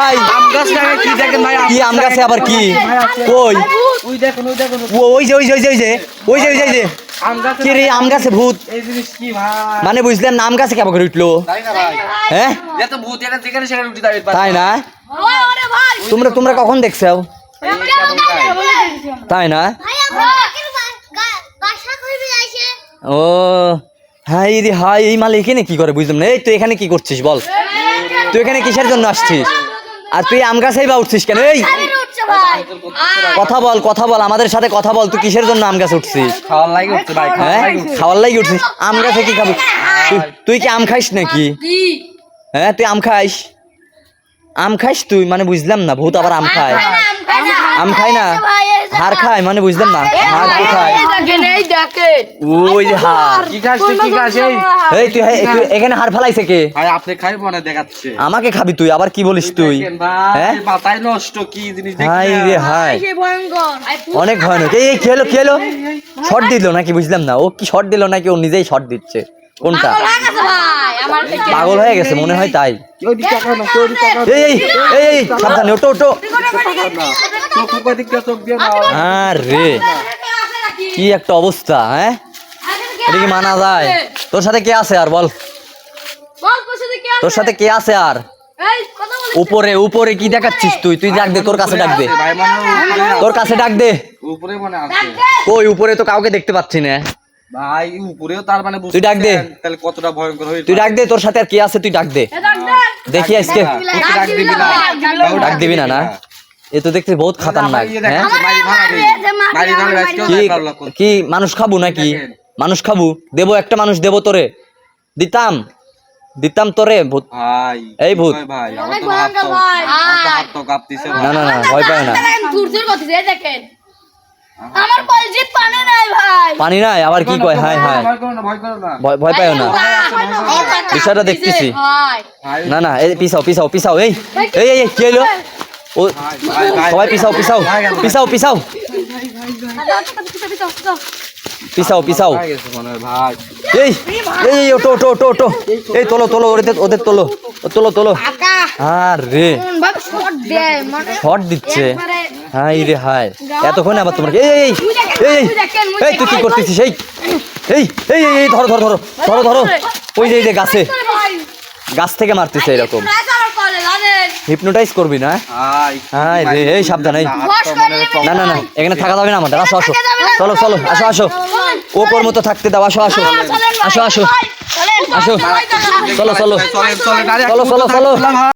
ভাই কি আম গাছে আবার কি কই ওই যে কি রে আম গাছে ভূত মানে বুঝলেন না আম গাছে কেমন করে উঠলো হ্যাঁ তাই না তোমরা কখন দেখছো তাই না ও হাই রে হাই এই মাল এখানে কি করে বুঝলাম না এই তুই এখানে কি করছিস বল তুই এখানে কিসের জন্য আসছিস আর তুই আম গাছেই বা উঠছিস কেন এই কথা বল আমাদের সাথে কথা বল তুই কিসের জন্য আম গাছে উঠছিস খাওয়ার লাগি উঠছিস আম গাছে কি খাবি তুই কি আম খাইস নাকি হ্যাঁ তুই আম খাইস তুই মানে বুঝলাম না ভূত আবার আম খায় আম খায় না হার খায় মানে বুঝলাম না হার কি খায় ওই যে হার এই তুই এখানে হার ফেলাইছে কে আপনি খাই মনে দেখাচ্ছে আমাকে খাবি তুই আবার কি বলিস তুই হ্যাঁ মাথায় নষ্ট কি জিনিস হাই রে হাই অনেক ভয়ানক এই খেলো শর্ট দিল নাকি বুঝলাম না ও কি শর্ট দিল নাকি ও নিজেই শর্ট দিচ্ছে কোনটা পাগল হয়ে গেছে মনে হয় তাই এই সাবধানে ওটো আরে কি একটা অবস্থা হ্যাঁ এটা কি মানা যায় তোর সাথে কে আছে আর বল তোর সাথে কে আছে আর উপরে কি দেখাচ্ছিস তুই ডাক দে তোর কাছে ডাক দে কই উপরে তো কাউকে দেখতে পাচ্ছি না ভাই উপরেও তার মানে তুই ডাক দে তাহলে কতটা ভয়ঙ্কর হয়ে তুই ডাক দে তোর সাথে আর কে আছে তুই ডাক দে দেখি আজকে ডাক দিবি না এ তো দেখতে বহুত খাতারনাক হ্যাঁ কি মানুষ খাবো নাকি মানুষ খাবো দেবো একটা মানুষ দেবো তোরে দিতাম তোরে ভূত এই ভূত না ভয় পায় না পানি নাই আবার কি কয় হাই ভয় পায় না বিষয়টা দেখতেছি না এই পিছাও এই কি হলো ও সবাই পিছাও এই ওটো এই তোলো ওদের তোলো আরে শর্ট দিচ্ছে হাই রে হাই এতক্ষণ আবার তোমার এই তুই কি করতেছিস এই ধরো ওই যে গাছ থেকে মারতেছে এরকম হিপনোটাইজ করবি না হাই রে এই সাবধান এই না এখানে থাকা যাবে না আমাদের আসো চলো ওপর মতো থাকতে দাও আসো চলো